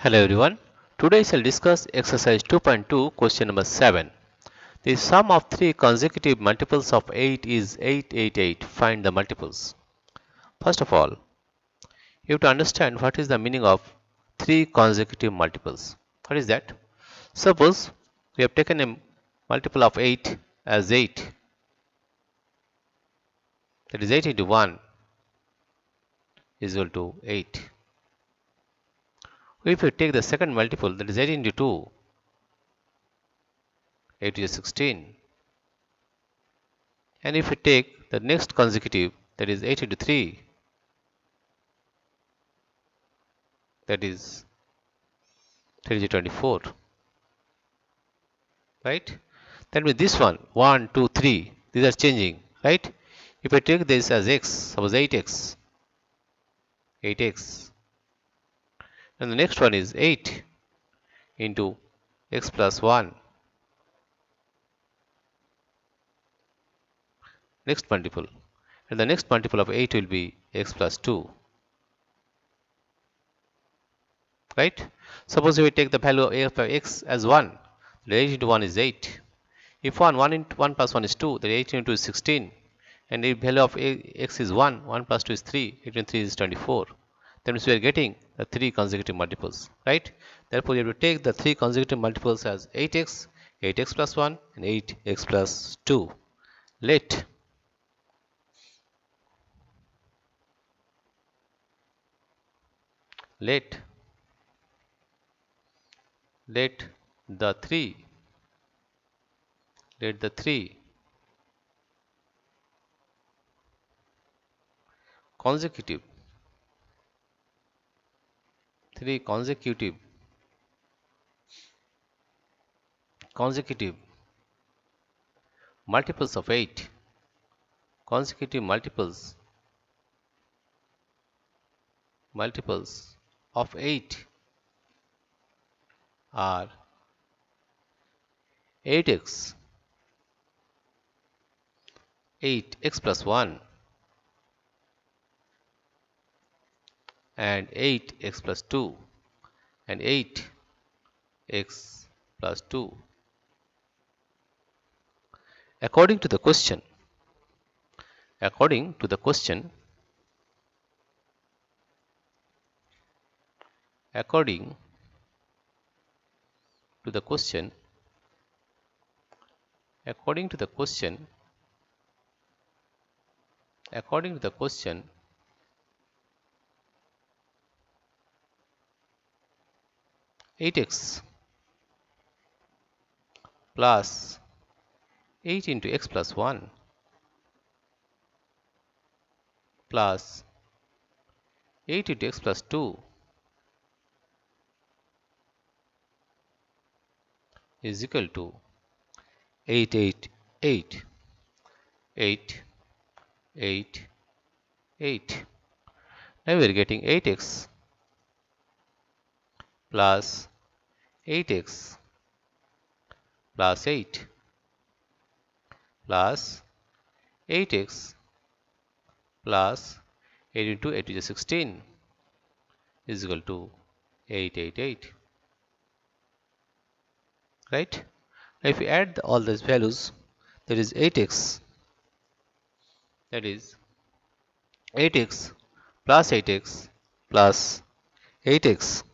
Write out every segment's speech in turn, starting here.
Hello everyone. Today I shall discuss exercise 2.2 question number 7. The sum of three consecutive multiples of 8 is 888. Find the multiples. First of all, you have to understand what is the meaning of three consecutive multiples. What is that? Suppose we have taken a multiple of 8 as 8. That is 8 into 1 is equal to 8. If you take the second multiple, that is 8 into 2, 8 is 16. And if we take the next consecutive, that is 8 into 3, that is 3 is 24, right? That means this one, 1, 2, 3, these are changing, right? If I take this as x, suppose 8x, 8x, and the next one is 8 into x plus 1, next multiple, and the next multiple of 8 will be x plus 2, right? Suppose we take the value of x as 1, the 8 into 1 is 8. If 1 into 1 plus 1 is 2, then 8 into 2 is 16. And the value of x is 1, 1 plus 2 is 3, 8 into 3 is 24. That means we are getting the three consecutive multiples, right? Therefore, you have to take the three consecutive multiples as 8x, 8x plus 1, and 8x plus 2. Let let the three consecutive consecutive multiples of 8, consecutive multiples of 8 are 8x, 8x plus 1, and 8x plus 2, and 8x plus 2. According to the question, according to the question, according to the question, 8x plus 8 into x plus 1 plus 8 into x plus 2 is equal to 888, 888. Now we are getting 8x plus 8x plus 8 plus 8x plus 8 into 8 is 16 is equal to 888, right? Now if we add all these values, that is 8x, that is 8x plus 8x plus 8x,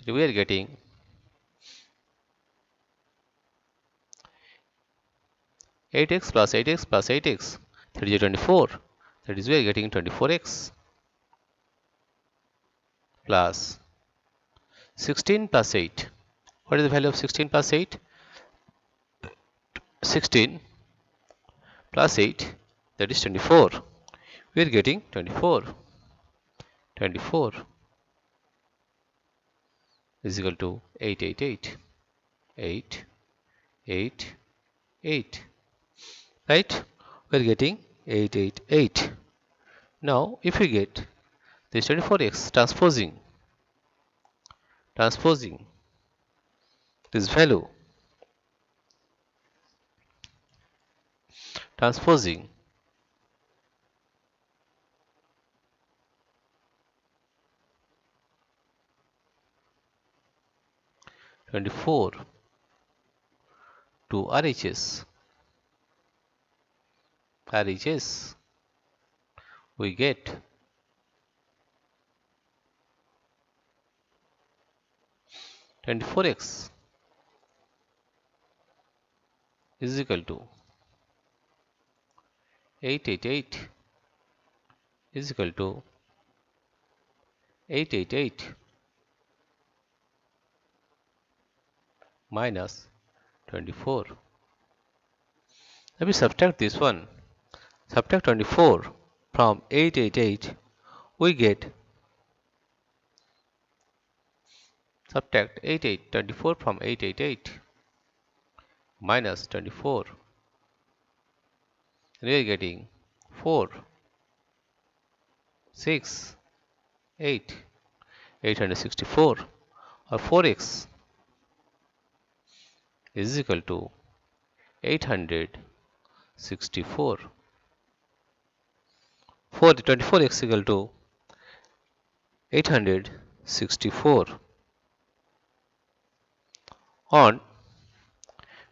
we are getting 8x plus 8x plus 8x, that is 24, that is we are getting 24x plus 16 plus 8. What is the value of 16 plus 8? 16 plus 8, that is 24. We are getting 24 is equal to 888, 888, right? We are getting 888. Now if we get this 24x transposing this value, transposing 24 to RHS, we get 24x is equal to 888 is equal to 888 minus 24. Let me subtract this one. Subtract 24 from 888, we get, subtract 24 from 888 minus 24, and we are getting 4, 6, 8, 864, or 4x is equal to 864. 24x is equal to 864. On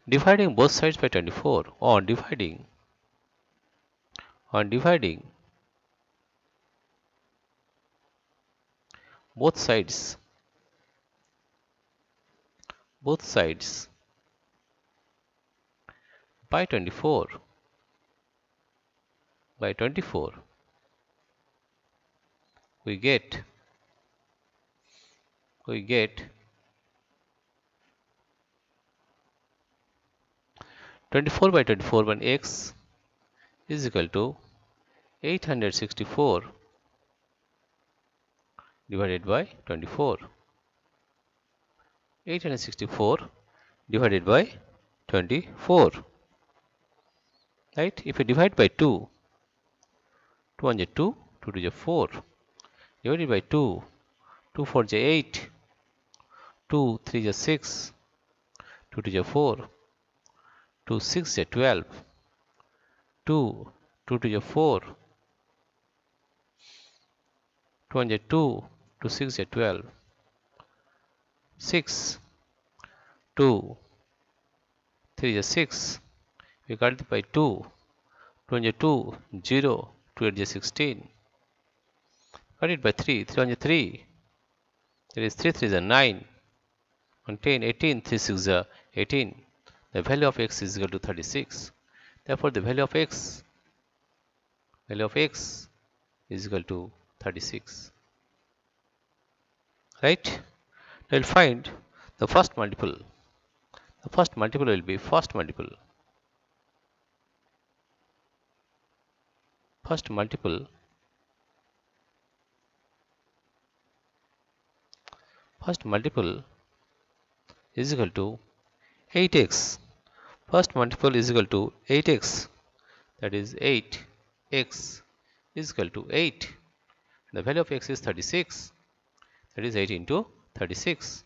dividing both sides by 24, on dividing both sides by 24, we get 24 by 24 when x is equal to 864 divided by 24. 864 divided by 24. Right? If you divide by 2, 2 1 is 2, 2 2 is 4. Divided by 2, 2 4 is 8, 2 3 is 6, 2 2 is 4, 2 6 is 12, 2 2 2 is 4, 2 1 is 2, 2 6 is 12, 6, 2 3 is 6. We got it by 2, 2 1 is 2, 0, 2 8 is 16. Got it by 3, 3 1 is 3. There is 3 3 is 9. 1 10, 18, 3 6 is 18. The value of x is equal to 36. Therefore, the value of x is equal to 36. Right? We will find the first multiple. The first multiple will be first multiple. First multiple is equal to 8x. First multiple is equal to 8x. That is 8x is equal to 8. The value of x is 36. That is 8 into 36.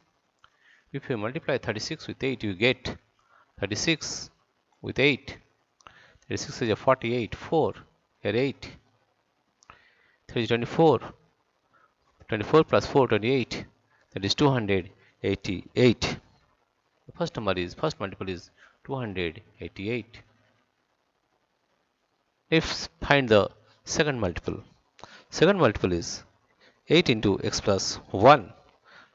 If you multiply 36 with 8, you get 36 with 8. 36 is a 48. 4 here 8. 3 is 24. 24 plus 4 28. That is 288. The first multiple is 288. Let's find the second multiple. Second multiple is 8 into x plus 1.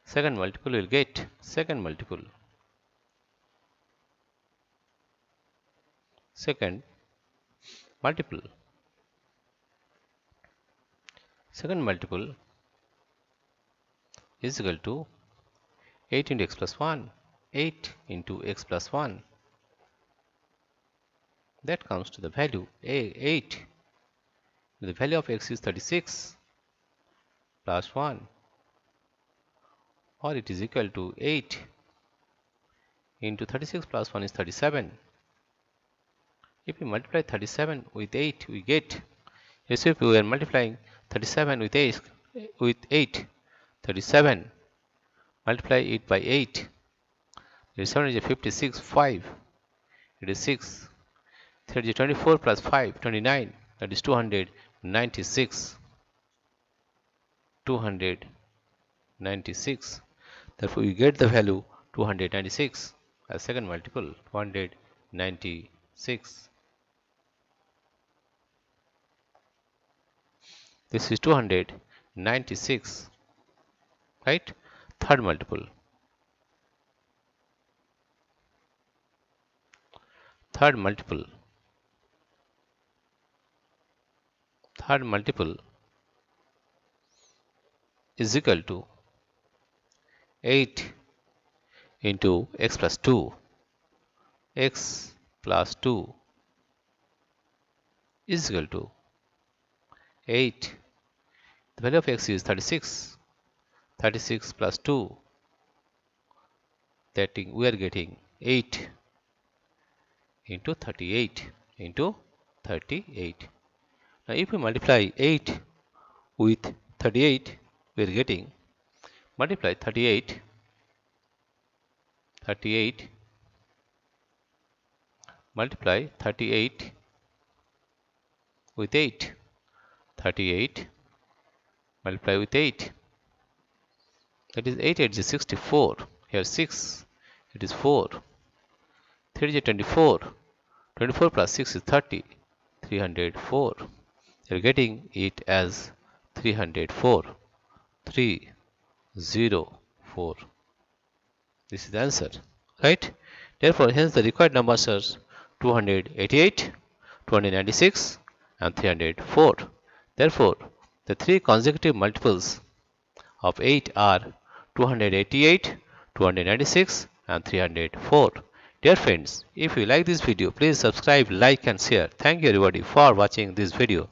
Second multiple will get second multiple is equal to 8 into x plus 1. 8 into x plus 1. That comes to the value 8. The value of x is 36 plus 1, or it is equal to 8 into 36 plus 1 is 37. If we multiply 37 with 8, we get, yes, if we are multiplying 37 with 8, 37, multiply it by 8, 37 is a 56, 5, it is 6, 3 is 24 plus 5, 29, that is 296, 296. Therefore, we get the value 296 as second multiple. 296. This is 296, right? Third multiple. Third multiple. Third multiple is equal to 8 into x plus 2. X plus 2 is equal to 8. The value of x is 36. 36 plus 2, that we are getting 8 into 38 into 38. Now if we multiply 8 with 38, we are getting, multiply 38 multiply 38 with 8. 38 multiply with 8, that is 8 8 is 64. Here 6, it is 4. 3 is 24. 24 plus 6 is 30. 304. You are getting it as 304. 304. This is the answer, right? Therefore, hence the required numbers are 288, 296 and 304. Therefore, the three consecutive multiples of 8 are 288, 296 and 304. Dear friends, if you like this video, please subscribe, like and share. Thank you everybody for watching this video.